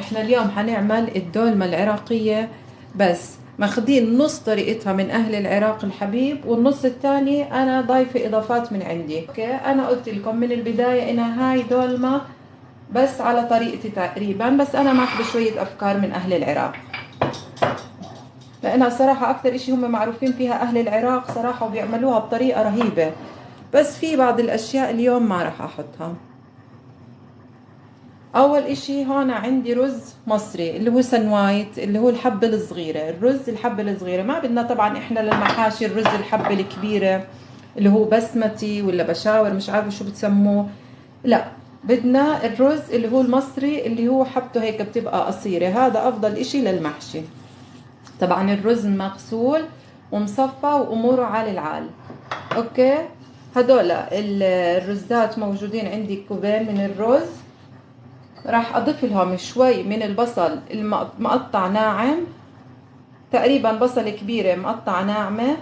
احنا اليوم حنعمل الدولمة العراقية، بس ماخدين نص طريقتها من اهل العراق الحبيب، والنص الثاني انا ضايفة اضافات من عندي. اوكي، انا قلت لكم من البداية ان هاي دولمة بس على طريقتي تقريبا، بس انا ماخذة شوية افكار من اهل العراق، لانها صراحة اكثر اشي هم معروفين فيها اهل العراق صراحة، وبيعملوها بطريقة رهيبة. بس في بعض الاشياء اليوم ما راح احطها. اول اشي هون عندي رز مصري اللي هو سنوايت، اللي هو الحبة الصغيرة، الرز الحبة الصغيرة. ما بدنا طبعا احنا للمحاشي الرز الحبة الكبيرة اللي هو بسمتي ولا بشاور، مش عارفة شو بتسموه. لا، بدنا الرز اللي هو المصري اللي هو حبته هيك بتبقى قصيرة، هذا افضل اشي للمحشي. طبعا الرز مغسول ومصفى واموره عال العال. اوكي، هدول الرزات موجودين عندي، كوبين من الرز. راح اضيف لهم شوي من البصل المقطع ناعم، تقريبا بصلة كبيرة مقطعة ناعمة.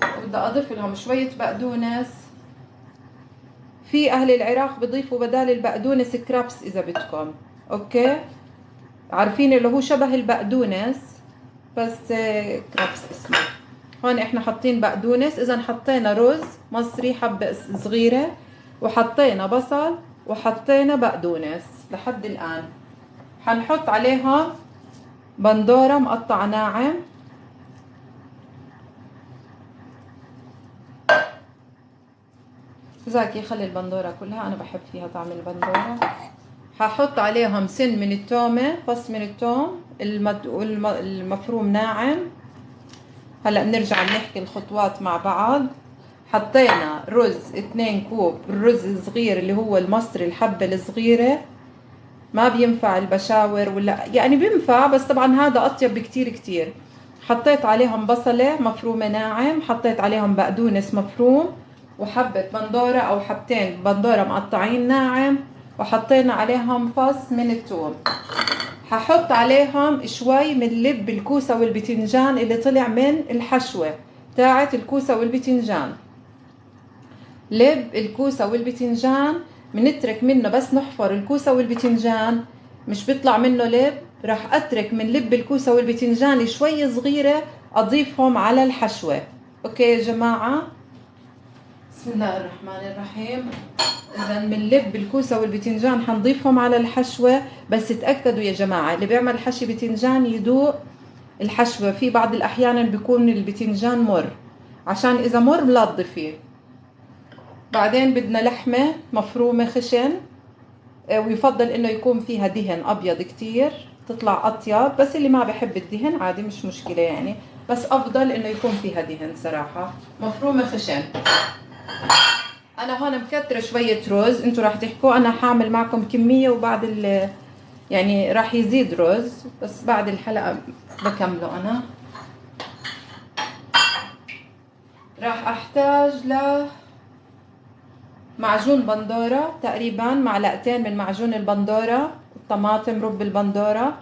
وبدي اضيف لهم شوية بقدونس. في اهل العراق بضيفوا بدال البقدونس كرابس اذا بدكم. اوكي، عارفين اللي هو شبه البقدونس بس كرابس اسمه. هون احنا حاطين بقدونس، اذا حطينا رز مصري حبة صغيرة، وحطينا بصل، وحطينا بقدونس لحد الان. حنحط عليها بندورة مقطع ناعم، زاكي خلي البندورة كلها، انا بحب فيها طعم البندورة. ححط عليهم سن من التومة، فص من التوم المفروم ناعم. هلا بنرجع بنحكي الخطوات مع بعض. حطينا رز 2 كوب، الرز صغير اللي هو المصري الحبة الصغيرة، ما بينفع البشاور ولا يعني بينفع، بس طبعا هذا اطيب بكتير كتير. حطيت عليهم بصلة مفرومة ناعم، حطيت عليهم بقدونس مفروم، وحبة بندورة او حبتين بندورة مقطعين ناعم، وحطينا عليهم فص من الثوم. ححط عليهم شوي من لب الكوسة والبتنجان اللي طلع من الحشوة تاعت الكوسة والبتنجان. لب الكوسة والبتنجان بنترك منه، بس نحفر الكوسة والبتنجان مش بيطلع منه لب، راح اترك من لب الكوسة والبتنجان شوي صغيرة اضيفهم على الحشوة. اوكي يا جماعة، بسم الله الرحمن الرحيم. اذا من لب الكوسة والبتنجان حنضيفهم على الحشوة، بس تأكدوا يا جماعة اللي بيعمل حشي بتنجان يدوق الحشوة، في بعض الاحيان بيكون البتنجان مر، عشان اذا مر لا تضيفيه. بعدين بدنا لحمة مفرومة خشن، ويفضل انه يكون فيها دهن ابيض كتير تطلع اطيب، بس اللي ما بحب الدهن عادي مش مشكلة يعني، بس افضل انه يكون فيها دهن صراحة. مفرومة خشن. انا هون مكترة شوية رز، انتوا راح تحكوا انا حاعمل معكم كمية، وبعد يعني راح يزيد رز، بس بعد الحلقة بكمله. انا راح احتاج معجون بندورة، تقريبا معلقتين من معجون البندورة، الطماطم رب البندورة.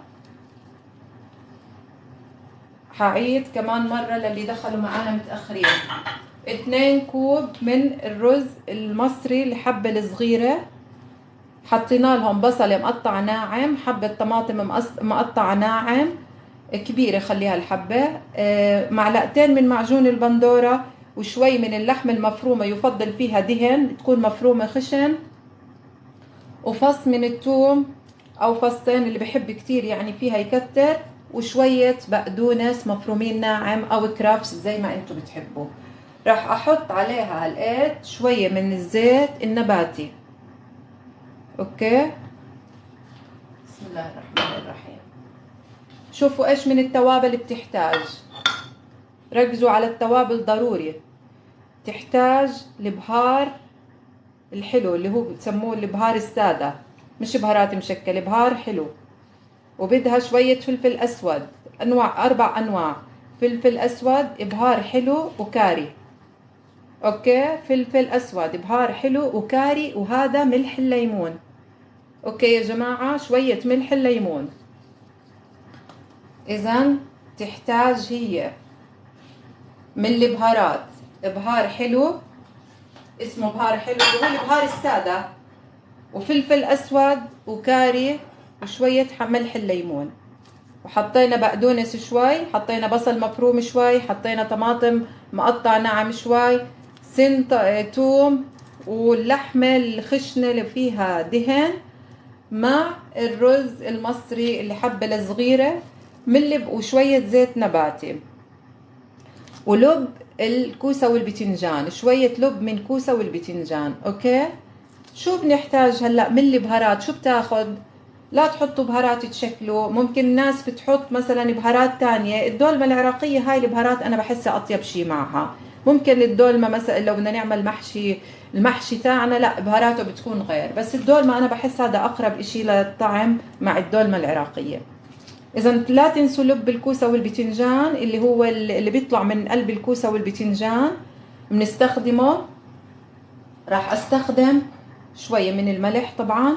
حعيد كمان مرة للي دخلوا معانا متأخرين. 2 كوب من الرز المصري الحبة الصغيرة، حطينا لهم بصلة مقطع ناعم، حبة طماطم مقطع ناعم كبيرة خليها الحبة، معلقتين من معجون البندورة، وشوي من اللحمة المفرومة، يفضل فيها دهن تكون مفرومة خشن، وفص من الثوم او فصين اللي بحب كتير يعني فيها يكتر، وشوية بقدونس مفرومين ناعم او كرافس زي ما انتم بتحبوا. راح احط عليها هالقد شوية من الزيت النباتي. اوكي، بسم الله الرحمن الرحيم. شوفوا ايش من التوابل بتحتاج، ركزوا على التوابل ضروري. تحتاج البهار الحلو اللي هو بتسموه البهار السادة، مش بهارات مشكلة، بهار حلو. وبدها شوية فلفل أسود، أنواع 4 أنواع فلفل أسود، بهار حلو وكاري. أوكي، فلفل أسود بهار حلو وكاري، وهذا ملح الليمون. أوكي يا جماعة، شوية ملح الليمون. إذن تحتاج هي من البهارات بهار حلو، اسمه بهار حلو اللي هو البهار السادة، وفلفل اسود وكاري وشوية ملح الليمون، وحطينا بقدونس شوي، حطينا بصل مفروم شوي، حطينا طماطم مقطع ناعم شوي، سن توم، واللحمة الخشنة اللي فيها دهن، مع الرز المصري اللي حبة صغيرة ملب، وشوية زيت نباتي، ولب الكوسة والبتنجان، شوية لب من كوسة والبتنجان. اوكي، شو بنحتاج هلا من البهارات؟ شو بتاخد؟ لا تحطوا بهارات تشكلوا، ممكن الناس بتحط مثلا بهارات تانية. الدولمة العراقية هاي البهارات انا بحسها اطيب شي معها. ممكن الدولمة مثلا لو بدنا نعمل محشي، المحشي تاعنا لا بهاراته بتكون غير، بس الدولمة انا بحس هذا اقرب اشي للطعم مع الدولمة العراقية. اذا لا تنسوا لب الكوسة والبتنجان اللي هو اللي بيطلع من قلب الكوسة والبتنجان بنستخدمه. راح استخدم شوية من الملح طبعا،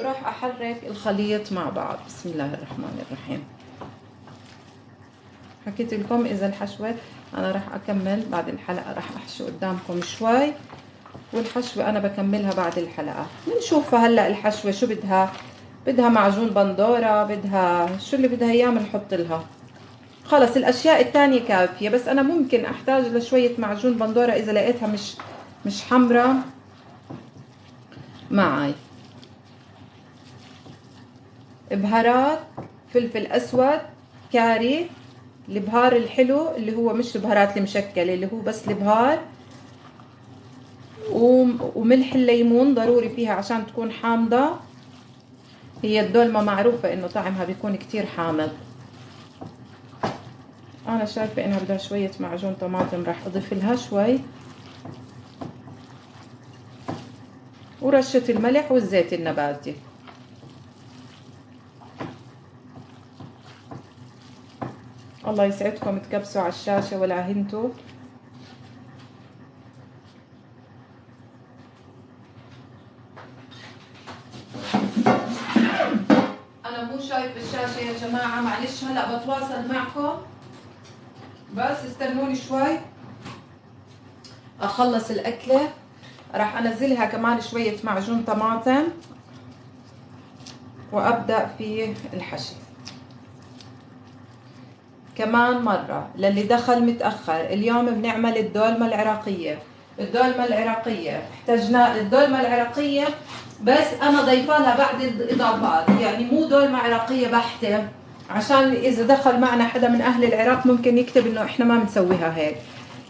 راح احرك الخليط مع بعض. بسم الله الرحمن الرحيم. حكيت لكم اذا الحشوة انا راح اكمل بعد الحلقة، راح احشي قدامكم شوي، والحشوة انا بكملها بعد الحلقة. بنشوفها هلا الحشوة شو بدها معجون بندورة، بدها شو اللي بدها اياه بنحط لها. خلص الاشياء التانية كافية، بس انا ممكن احتاج لشوية معجون بندورة اذا لقيتها مش حمرة معي. بهارات فلفل اسود، كاري، البهار الحلو اللي هو مش البهارات المشكلة، اللي هو بس البهار، وملح الليمون ضروري فيها عشان تكون حامضة. هي الدولمة معروفة انه طعمها بيكون كتير حامض. انا شايفة انها بدها شوية معجون طماطم، راح اضيف لها شوي، ورشة الملح والزيت النباتي. الله يسعدكم تكبسوا على الشاشة ولا هنتوا. انا مو شايف الشاشة يا جماعة، معلش هلا بتواصل معكم، بس استنوني شوي اخلص الاكلة. راح انزلها كمان شوية معجون طماطم وابدأ في الحشي. كمان مرة للي دخل متأخر، اليوم بنعمل الدولمة العراقية. الدولمة العراقية احتجنا الدولمة العراقية، بس انا ضيفة لها بعض الاضافات، يعني مو دولمة عراقية بحتة، عشان اذا دخل معنا حدا من اهل العراق ممكن يكتب انه احنا ما بنسويها هيك.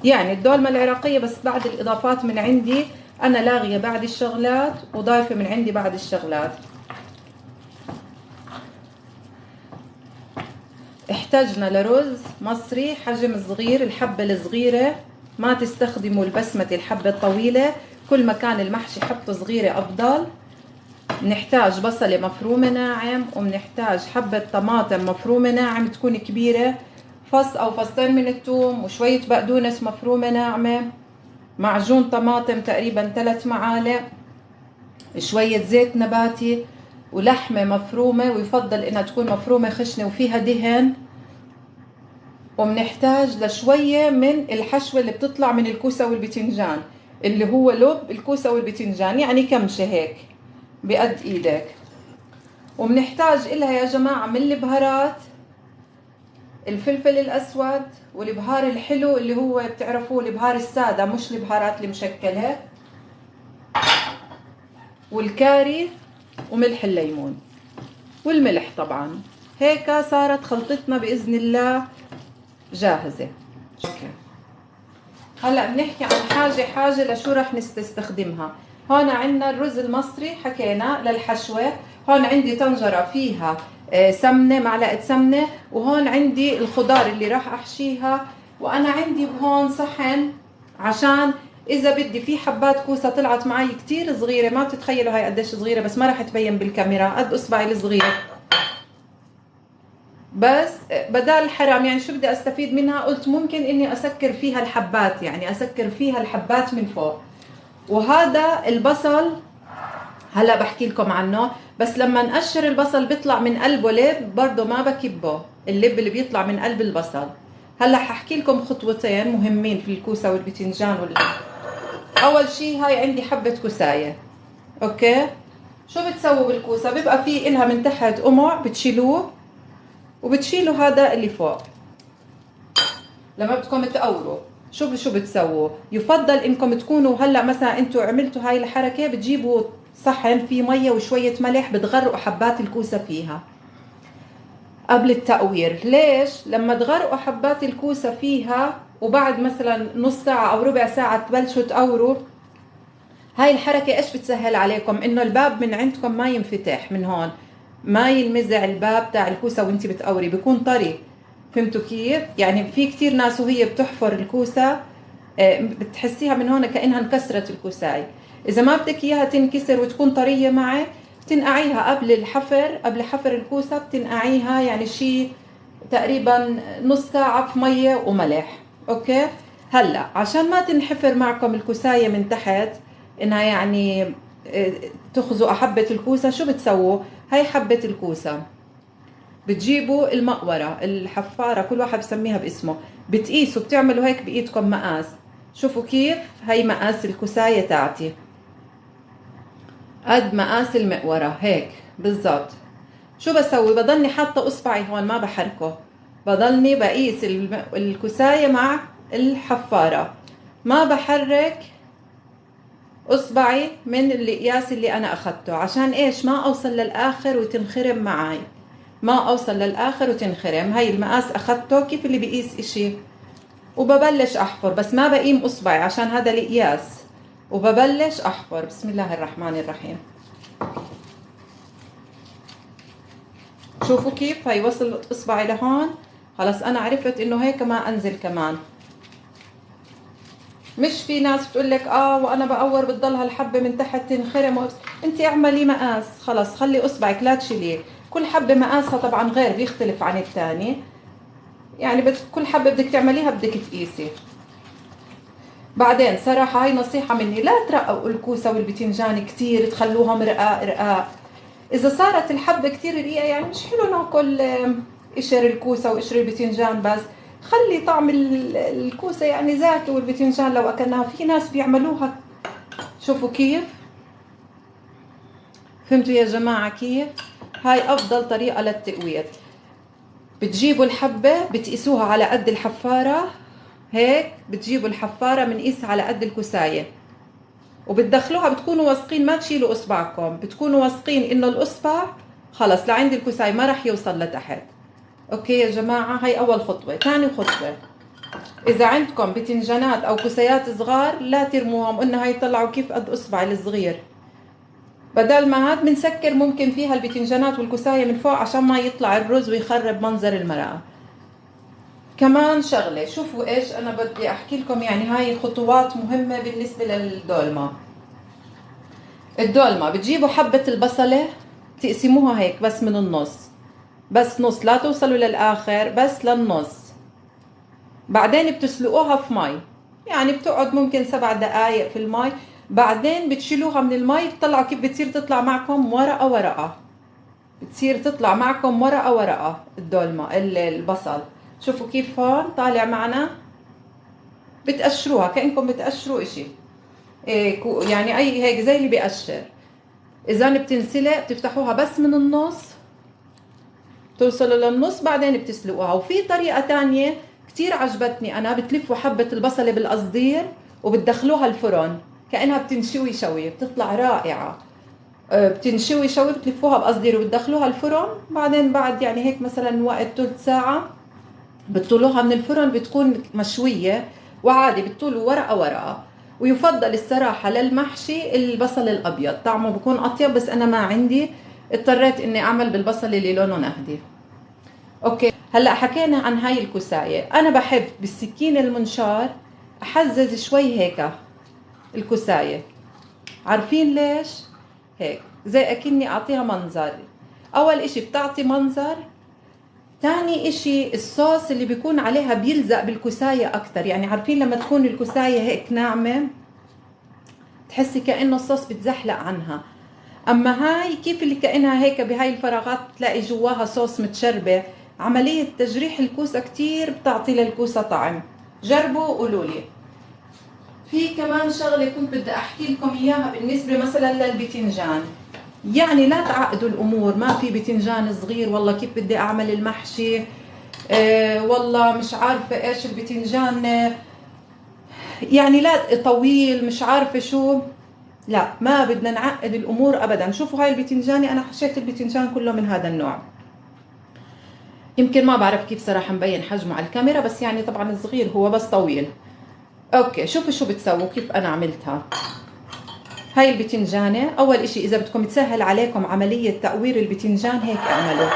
يعني الدولمة العراقية بس بعد الاضافات من عندي، انا لاغية بعد الشغلات وضايفة من عندي بعد الشغلات. احتاجنا لرز مصري حجم صغير، الحبة الصغيرة، ما تستخدموا البسمة الحبة الطويلة، كل ما كان المحشي حبة صغيرة أفضل. بنحتاج بصلة مفرومة ناعم، وبنحتاج حبة طماطم مفرومة ناعم تكون كبيرة، فص أو فصين من الثوم، وشوية بقدونس مفرومة ناعمة، معجون طماطم تقريبا 3 معالق، شوية زيت نباتي، ولحمة مفرومة، ويفضل إنها تكون مفرومة خشنة وفيها دهن. وبنحتاج لشوية من الحشوة اللي بتطلع من الكوسة والبتنجان، اللي هو لب الكوسة والبتنجان، يعني كمشة هيك بقد ايدك. وبنحتاج إلها يا جماعة من البهارات، الفلفل الأسود، والبهار الحلو اللي هو بتعرفوه البهار السادة مش البهارات المشكلة، والكاري، وملح الليمون، والملح طبعا. هيك صارت خلطتنا بإذن الله جاهزة. هلا بنحكي عن حاجة لشو رح نستخدمها. هون عندنا الرز المصري حكينا للحشوة، هون عندي طنجرة فيها سمنة، معلقة سمنة، وهون عندي الخضار اللي راح احشيها، وانا عندي هون صحن عشان اذا بدي في حبات كوسة طلعت معي كتير صغيرة، ما بتتخيلوا هاي قديش صغيرة، بس ما راح تبين بالكاميرا، قد اصبعي الصغير، بس بدال حرام يعني شو بدي استفيد منها، قلت ممكن اني اسكر فيها الحبات، يعني اسكر فيها الحبات من فوق. وهذا البصل هلا بحكي لكم عنه، بس لما نقشر البصل بيطلع من قلبه لب، برضه ما بكبه، اللب اللي بيطلع من قلب البصل هلا ححكي لكم خطوتين مهمين في الكوسه والبتنجان اول شيء هاي عندي حبه كوسايه. اوكي، شو بتسووا بالكوسه؟ بيبقى في إلها من تحت قمع بتشيلوه، وبتشيلوا هذا اللي فوق. لما بدكم تقوروا شو بتسووا؟ يفضل انكم تكونوا هلا مثلا انتوا عملتوا هاي الحركه، بتجيبوا صحن فيه ميه وشويه ملح، بتغرقوا حبات الكوسه فيها قبل التقوير. ليش؟ لما تغرقوا حبات الكوسه فيها وبعد مثلا نص ساعه او ربع ساعه تبلشوا تقوروا، هاي الحركه ايش بتسهل عليكم؟ انه الباب من عندكم ما ينفتح من هون، ما يلمزع الباب تاع الكوسه وانت بتقوري، بيكون طري. فهمتوا كيف؟ يعني في كتير ناس وهي بتحفر الكوسه بتحسيها من هون كأنها انكسرت الكوساي. إذا ما بدك إياها تنكسر وتكون طرية معك، بتنقعيها قبل حفر الكوسة، بتنقعيها يعني شي تقريبا نص ساعة في مية وملح. أوكي، هلا عشان ما تنحفر معكم الكوساية من تحت، إنها يعني تخزوا حبة الكوسة، شو بتسووا؟ هاي حبة الكوسة بتجيبوا المقورة الحفارة، كل واحد بسميها باسمه، بتقيسوا، بتعملوا هيك بإيدكم مقاس. شوفوا كيف؟ هاي مقاس الكوساية تاعتي، قد مقاس المقورة هيك بالضبط. شو بسوي؟ بضلني حاطة اصبعي هون ما بحركه، بضلني بقيس الكوساية مع الحفارة، ما بحرك اصبعي من القياس اللي انا اخذته. عشان ايش؟ ما اوصل للاخر وتنخرم معي، ما اوصل للاخر وتنخرم. هاي المقاس اخذته كيف اللي بقيس اشي، وببلش احفر، بس ما بقيم اصبعي عشان هذا القياس، وببلش احفر. بسم الله الرحمن الرحيم. شوفوا كيف هاي وصل اصبعي لهون، خلص انا عرفت انه هيك ما انزل كمان. مش في ناس بتقول لك وانا بقور بتضل هالحبه من تحت تنخرم انت اعملي مقاس، خلص خلي اصبعك لا تشيليه. كل حبه مقاسها طبعا غير، بيختلف عن الثاني، يعني كل حبه بدك تعمليها بدك تقيسي. بعدين صراحه هاي نصيحه مني، لا ترققوا الكوسه والبتنجان كثير، تخلوهم رقاق رقاق. اذا صارت الحبه كثير رقيقه يعني مش حلو ناكل قشر الكوسه وقشر البتنجان، بس خلي طعم الكوسه يعني زاكي، والبتنجان لو اكلناها. في ناس بيعملوها، شوفوا كيف. فهمتوا يا جماعه كيف؟ هاي افضل طريقه للتقوير. بتجيبوا الحبه بتقيسوها على قد الحفاره، هيك بتجيبوا الحفاره بنقيسها على قد الكوسايه، وبتدخلوها. بتكونوا واثقين، ما تشيلوا اصبعكم، بتكونوا واثقين انه الاصبع خلص لعند الكوساي ما راح يوصل لتحت. اوكي يا جماعه، هاي اول خطوه. ثاني خطوه، اذا عندكم بتنجانات او كوسيات صغار لا ترموهم، قلنا هاي طلعوا كيف قد اصبعي الصغير. بدل ما هاد بنسكر ممكن فيها البتنجانات والكوسايه من فوق عشان ما يطلع الرز ويخرب منظر المرقه. كمان شغله، شوفوا ايش انا بدي احكي لكم، يعني هاي خطوات مهمه بالنسبه للدولمه. الدولمه بتجيبوا حبه البصله تقسموها هيك بس من النص، بس نص، لا توصلوا للاخر، بس للنص. بعدين بتسلقوها في مي، يعني بتقعد ممكن 7 دقائق في المي. بعدين بتشيلوها من المي، بتطلعوا كيف بتصير تطلع معكم ورقه ورقه، بتصير تطلع معكم ورقه ورقه الدولمه البصل. شوفوا كيف هون طالع معنا، بتقشروها كأنكم بتقشروا اشي يعني اي هيك زي اللي بيقشر. اذا بتنسلق بتفتحوها بس من النص، توصلوا للنص، بعدين بتسلقوها. وفي طريقة تانية كتير عجبتني انا، بتلفوا حبة البصلة بالقصدير وبتدخلوها الفرن كأنها بتنشوي شوي، بتطلع رائعة. بتنشوي شوي، بتلفوها بقصدير وبتدخلوها الفرن. بعدين بعد يعني هيك مثلا وقت ثلث ساعة بتطلوها من الفرن، بتكون مشوية وعادي، بتطولوا ورقة ورقة. ويفضل الصراحة للمحشي البصل الأبيض، طعمه بكون أطيب، بس أنا ما عندي، اضطريت إني أعمل بالبصل اللي لونه نهدي. أوكي، هلأ حكينا عن هاي الكوساية. أنا بحب بالسكين المنشار أحزز شوي هيك الكوساية. عارفين ليش؟ هيك زي أكني أعطيها منظر. أول إشي بتعطي منظر، تاني اشي الصوص اللي بيكون عليها بيلزق بالكوساية اكتر. يعني عارفين لما تكون الكوساية هيك ناعمة تحسي كأنه الصوص بتزحلق عنها، اما هاي كيف اللي كأنها هيك بهاي الفراغات تلاقي جواها صوص متشربة. عملية تجريح الكوسة كتير بتعطي للكوسة طعم. جربوا وقولوا لي. في كمان شغلة كنت بدي احكي لكم اياها بالنسبة مثلا للبتنجان. يعني لا تعقدوا الامور، ما في بتنجان صغير والله كيف بدي اعمل المحشي، والله مش عارفة ايش البتنجان، يعني لا طويل مش عارفة شو. لا، ما بدنا نعقد الامور ابدا. شوفوا هاي البتنجاني، انا حشيت البتنجان كله من هذا النوع. يمكن ما بعرف كيف صراحة مبين حجمه على الكاميرا، بس يعني طبعا صغير هو بس طويل. اوكي، شوفوا شو بتسووا كيف انا عملتها. هاي البتنجانة، اول اشي اذا بدكم تسهل عليكم عملية تقوير البتنجان هيك اعملوا.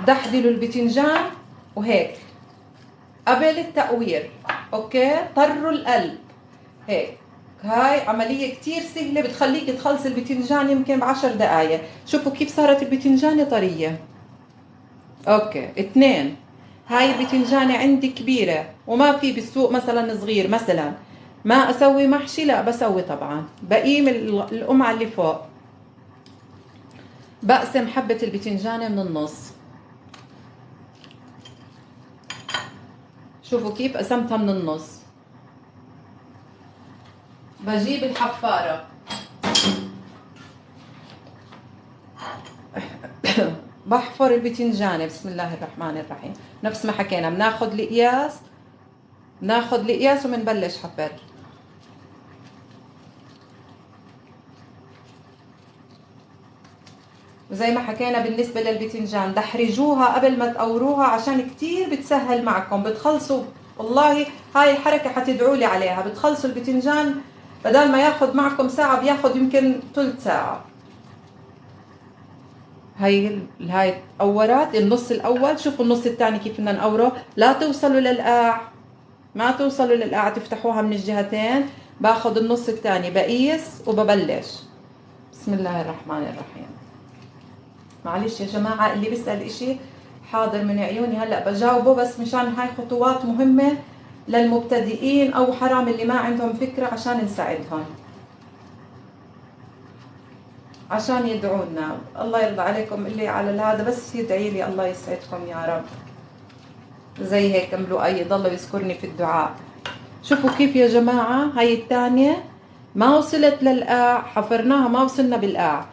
دحدلوا البتنجان وهيك قبل التقوير. اوكي، طروا القلب هيك. هاي عملية كتير سهلة بتخليك تخلص البتنجان يمكن ب10 دقايق. شوفوا كيف صارت البتنجانة طرية. اوكي، 2. هاي البتنجانة عندي كبيرة وما في بالسوق مثلا صغير. مثلا ما اسوي محشي، لا بسوي طبعا، بقيم القمعة اللي فوق، بقسم حبة البتنجانة من النص. شوفوا كيف قسمتها من النص. بجيب الحفارة بحفر البتنجانة. بسم الله الرحمن الرحيم. نفس ما حكينا، بناخد القياس وبنبلش حفر. وزي ما حكينا بالنسبة للبتنجان، دحرجوها قبل ما تقوروها عشان كتير بتسهل معكم، بتخلصوا. والله هاي الحركة حتدعوا لي عليها. بتخلصوا البتنجان بدل ما ياخد معكم ساعة بياخد يمكن ثلث ساعة. هاي قورات النص الاول. شوفوا النص الثاني كيف بدنا نقوره. لا توصلوا للقاع، ما توصلوا للقاع، تفتحوها من الجهتين. باخد النص الثاني بقيس وببلش. بسم الله الرحمن الرحيم. معلش يا جماعة، اللي بيسأل اشي حاضر من عيوني هلأ بجاوبه، بس مشان هاي خطوات مهمة للمبتدئين او حرام اللي ما عندهم فكرة، عشان نساعدهم، عشان يدعونا. الله يرضى عليكم اللي على هذا، بس يدعي لي الله يسعدكم يا رب. زي هيك املوا اي ضلوا يذكرني في الدعاء. شوفوا كيف يا جماعة. هاي الثانية ما وصلت للقاع، حفرناها ما وصلنا بالقاع.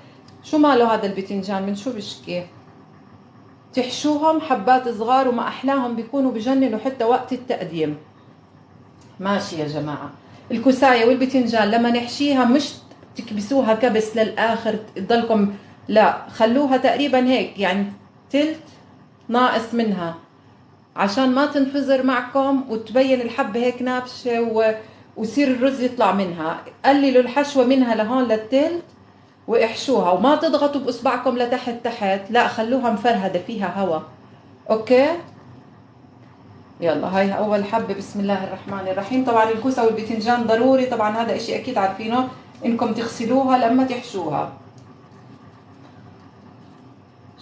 شو ماله هذا البتنجان؟ من شو بشكي؟ تحشوهم حبات صغار وما احلاهم، بيكونوا بجننوا حتى وقت التقديم. ماشي يا جماعة. الكوساية والبتنجان لما نحشيها مش تكبسوها كبس للاخر تضلكم، لا خلوها تقريبا هيك، يعني تلت ناقص منها، عشان ما تنفجر معكم وتبين الحبة هيك نافشة ويصير الرز يطلع منها. قللوا الحشوة منها لهون للتلت واحشوها، وما تضغطوا باصبعكم لتحت تحت، لا خلوها مفرهدة فيها هوا. اوكي، يلا هاي اول حبة. بسم الله الرحمن الرحيم. طبعا الكوسة والبتنجان ضروري طبعا، هذا اشي اكيد عارفينه، انكم تغسلوها لما تحشوها.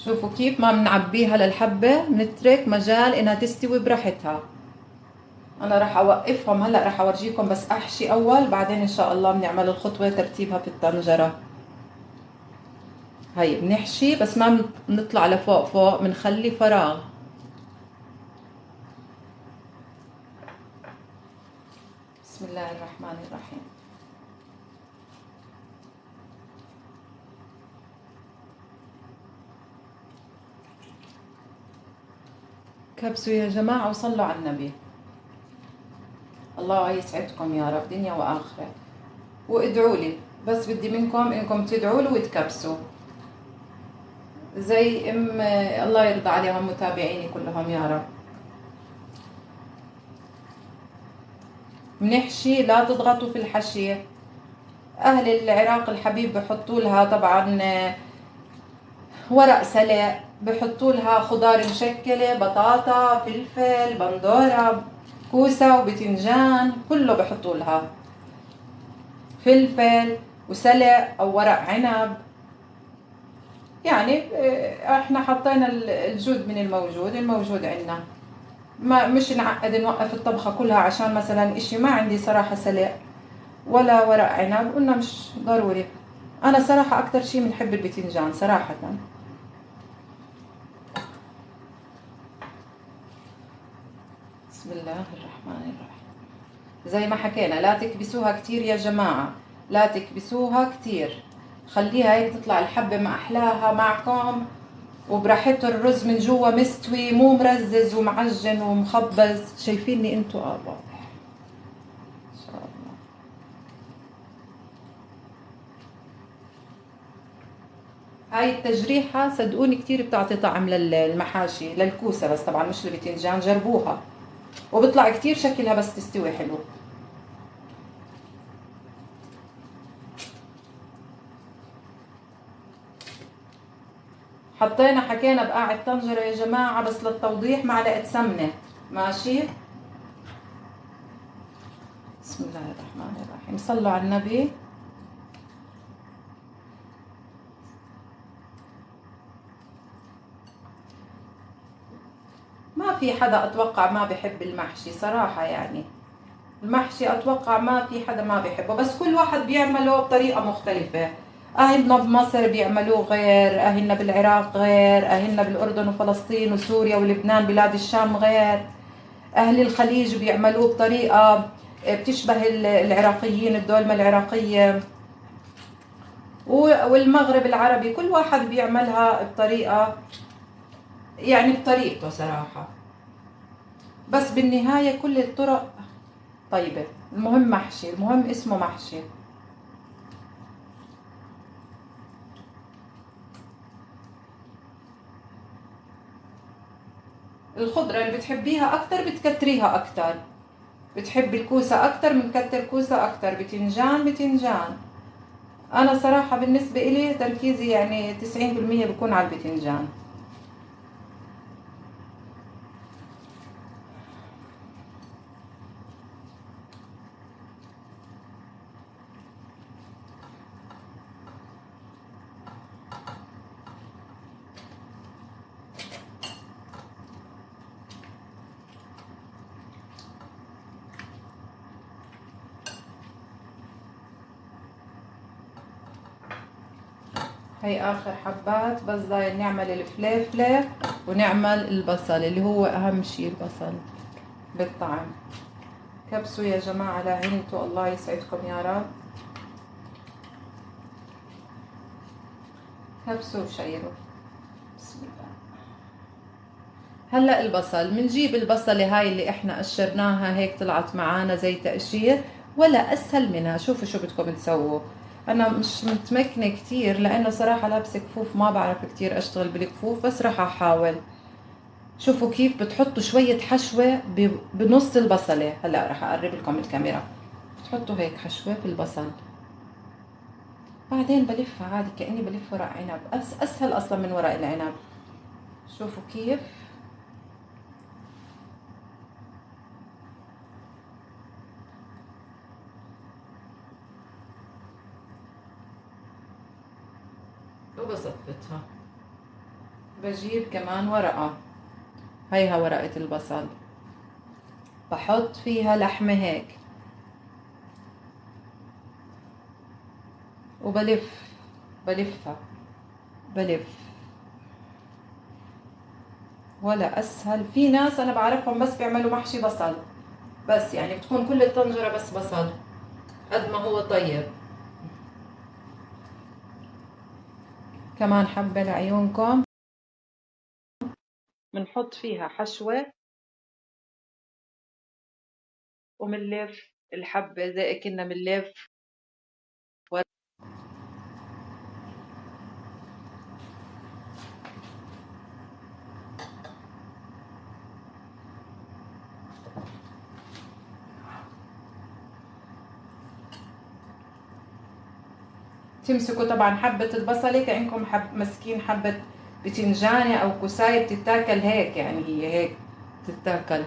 شوفوا كيف ما بنعبيها للحبة، بنترك مجال انها تستوي براحتها. انا راح اوقفهم هلا، راح اورجيكم بس احشي اول، بعدين ان شاء الله بنعمل الخطوة ترتيبها في الطنجرة. هاي بنحشي بس ما بنطلع لفوق فوق، بنخلي فراغ. بسم الله الرحمن الرحيم. كبسوا يا جماعة وصلوا على النبي. الله يسعدكم يا رب دنيا وآخرة، وادعوا لي. بس بدي منكم انكم تدعوا له وتكبسوا زي الله يرضى عليهم متابعيني كلهم يا رب. بنحشي، لا تضغطوا في الحشي. اهل العراق الحبيب بحطوا لها طبعا ورق سلق، بحطوا لها خضار مشكلة، بطاطا، فلفل، بندورة، كوسة وبتنجان، كله بحطوا لها فلفل وسلق او ورق عنب. يعني احنا حطينا الجود من الموجود عندنا. ما مش نعقد نوقف الطبخة كلها عشان مثلا اشي ما عندي صراحة سلق ولا ورق عنب، قلنا مش ضروري. انا صراحة اكتر شي بنحب البتنجان صراحة. بسم الله الرحمن الرحيم. زي ما حكينا لا تكبسوها كتير يا جماعة، لا تكبسوها كتير، خليها هيك تطلع الحبة ما أحلاها معكم وبراحته. الرز من جوا مستوي مو مرزز ومعجن ومخبز. شايفيني انتو؟ واضح ان شاء الله. هاي التجريحة صدقوني كتير بتعطي طعم للمحاشي، للكوسة بس طبعا مش البتنجان، جربوها وبيطلع كتير شكلها بس تستوي حلو. حطينا حكينا بقاع الطنجرة يا جماعة بس للتوضيح معلقة سمنة. ماشي. بسم الله الرحمن الرحيم. صلوا على النبي. ما في حدا اتوقع ما بحب المحشي صراحة، يعني المحشي اتوقع ما في حدا ما بحبه، بس كل واحد بيعمله بطريقة مختلفة. اهلنا بمصر بيعملوه غير، اهلنا بالعراق غير، اهلنا بالاردن وفلسطين وسوريا ولبنان بلاد الشام غير، اهل الخليج بيعملوه بطريقة بتشبه العراقيين، الدولمة العراقية، والمغرب العربي كل واحد بيعملها بطريقة، يعني بطريقته صراحة. بس بالنهاية كل الطرق طيبة. المهم محشي، المهم اسمه محشي. الخضرة اللي بتحبيها أكتر بتكتريها أكتر. بتحبي الكوسة أكتر بنكتر كوسة أكتر، بتنجان بتنجان. أنا صراحة بالنسبة إلي تركيزي يعني 90% بكون على البتنجان. هي آخر حبات، بس ضايل نعمل الفليفلة ونعمل البصل اللي هو أهم شي البصل بالطعم. كبسوا يا جماعة لعينتوا، الله يسعدكم يا رب. كبسوا وشيروا. بسم الله. هلا البصل بنجيب البصلة هاي اللي احنا قشرناها هيك طلعت معانا زي تقشير، ولا اسهل منها. شوفوا شو بدكم تسووا. انا مش متمكنة كتير لانه صراحة لابسة كفوف ما بعرف كتير اشتغل بالكفوف، بس راح احاول. شوفوا كيف بتحطوا شوية حشوة بنص البصلة. هلا راح اقرب لكم الكاميرا. بتحطوا هيك حشوة في البصل، بعدين بلفها عادي كأني بلف ورق عنب، اسهل اصلا من ورق العنب. شوفوا كيف. وبصفتها بجيب كمان ورقة، هيها ورقة البصل، بحط فيها لحمة هيك وبلف، بلفها بلف. ولا اسهل. في ناس انا بعرفهم بس بيعملوا محشي بصل بس، يعني بتكون كل الطنجرة بس بصل قد ما هو طيب. كمان حبة لعيونكم. بنحط فيها حشوة ومنلف الحبة زي كنا منلف. تمسكوا طبعا حبة البصلة كأنكم مسكين حبة بتنجانة أو كوساية بتتاكل هيك، يعني هي هيك بتتاكل.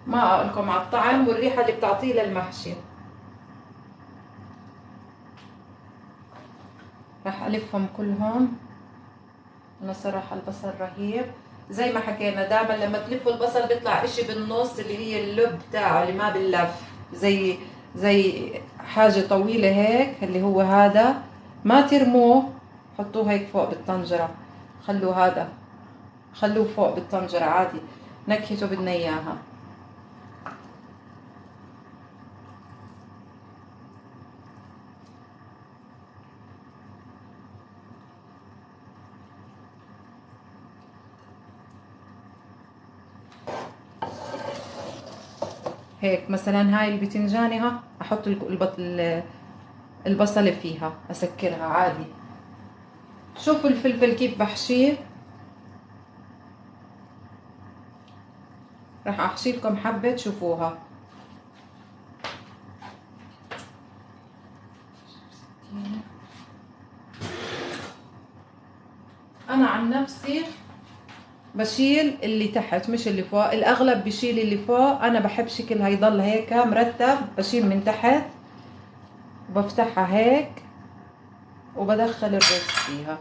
ما أقولكم على الطعم والريحة اللي بتعطيه للمحشي. راح ألفهم كلهم. أنا صراحة البصل رهيب. زي ما حكينا دائما لما تلفوا البصل بيطلع إشي بالنص اللي هي اللب تاعه اللي ما بنلف، زي حاجة طويلة هيك اللي هو هذا. ما ترموه، حطوه هيك فوق بالطنجرة. خلوه هذا، خلوه فوق بالطنجرة عادي، نكهته بدنا إياها. هيك مثلا هاي البتنجانة ها احط البصلة فيها اسكرها عادي. شوفوا الفلفل كيف بحشيه. راح احشي لكم حبة تشوفوها. انا عن نفسي بشيل اللي تحت مش اللي فوق، الاغلب بشيل اللي فوق، انا بحب شكلها يضل هيك مرتب. بشيل من تحت وبفتحها هيك وبدخل الرز فيها.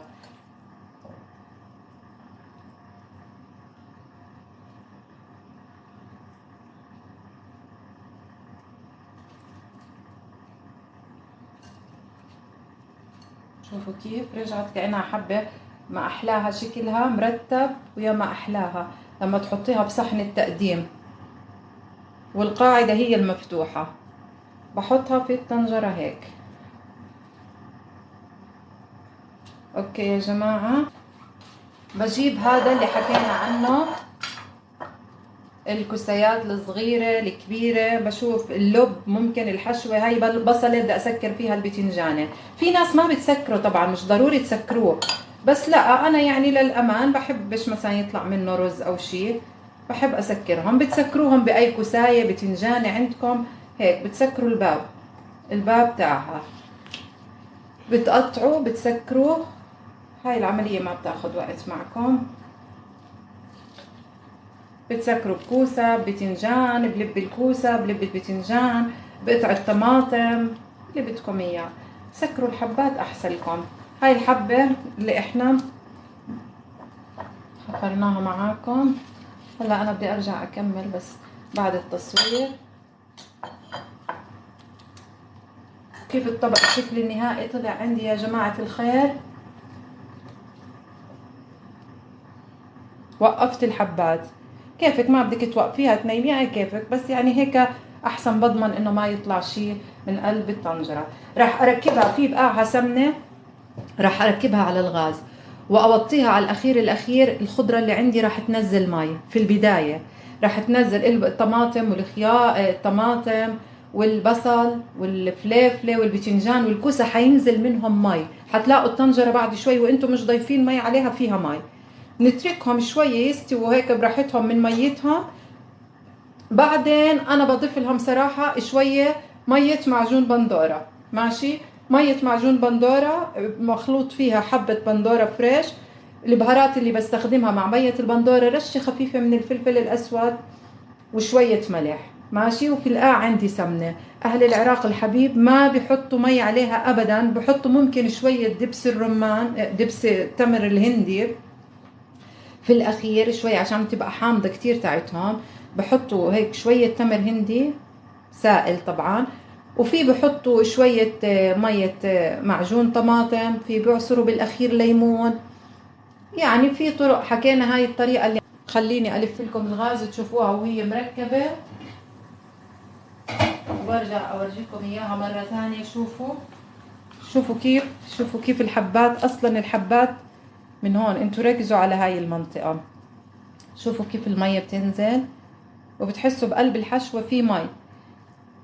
شوفوا كيف رجعت كأنها حبة. ما أحلاها شكلها مرتب ويا ما أحلاها لما تحطيها بصحن التقديم. والقاعدة هي المفتوحة. بحطها في الطنجرة هيك. اوكي يا جماعة، بجيب هذا اللي حكينا عنه، الكسيات الصغيرة الكبيرة، بشوف اللب ممكن الحشوة هاي البصلة بدي اسكر فيها البتنجانة. في ناس ما بتسكروا طبعا، مش ضروري تسكروه، بس لا انا يعني للامان بحبش مثلا يطلع منه رز او شيء، بحب اسكرهم. بتسكروهم باي كساية بتنجانة عندكم هيك، بتسكروا الباب تاعها، بتقطعوا بتسكروه. هاي العملية ما بتاخد وقت معكم. بتسكروا بكوسة بتنجان، بلب الكوسة بلب البتنجان، بقطع الطماطم اللي بدكم اياه. سكروا الحبات احسن لكم. هاي الحبة اللي احنا حفرناها معاكم. هلا انا بدي ارجع اكمل بس بعد التصوير. كيف الطبق الشكل النهائي طلع عندي يا جماعة الخير. وقفت الحبات، كيفك ما بدك توقفيها تنيميها كيفك، بس يعني هيك احسن، بضمن انه ما يطلع شيء من قلب الطنجرة. راح اركبها في بقاعها سمنة، راح اركبها على الغاز واوطيها على الاخير. الخضرة اللي عندي راح تنزل مي في البداية، راح تنزل الطماطم والخيار، الطماطم والبصل والفليفله والبتنجان والكوسه، حينزل منهم مي. حتلاقوا الطنجرة بعد شوي وانتم مش ضايفين مي عليها فيها مي. نتركهم شوية يستووا هيك براحتهم من ميتهم. بعدين انا بضيف لهم صراحة شوية مية معجون بندورة، ماشي؟ مية معجون بندورة مخلوط فيها حبة بندورة فريش. البهارات اللي بستخدمها مع مية البندورة رشة خفيفة من الفلفل الاسود وشوية ملح، ماشي؟ وفي القاع عندي سمنة. اهل العراق الحبيب ما بحطوا مي عليها ابدا، بحطوا ممكن شوية دبس الرمان، دبس التمر الهندي في الاخير شوي عشان تبقى حامضه كتير تاعتهم. بحطوا هيك شويه تمر هندي سائل طبعا، وفي بحطوا شويه ميه معجون طماطم، في بيعصروا بالاخير ليمون. يعني في طرق حكينا، هاي الطريقه اللي خليني الف لكم الغاز تشوفوها وهي مركبه، وبرجع اورجيكم اياها مره ثانيه. شوفوا كيف الحبات، اصلا الحبات من هون، انتوا ركزوا على هاي المنطقه. شوفوا كيف المية بتنزل وبتحسوا بقلب الحشوة في مي.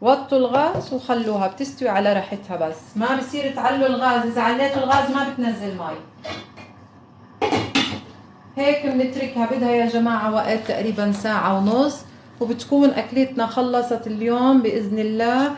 وطوا الغاز وخلوها بتستوي على راحتها، بس ما بصير تعلوا الغاز. اذا عليتوا الغاز ما بتنزل مي. هيك بنتركها، بدها يا جماعة وقت تقريبا ساعة ونص، وبتكون اكلتنا خلصت اليوم بإذن الله.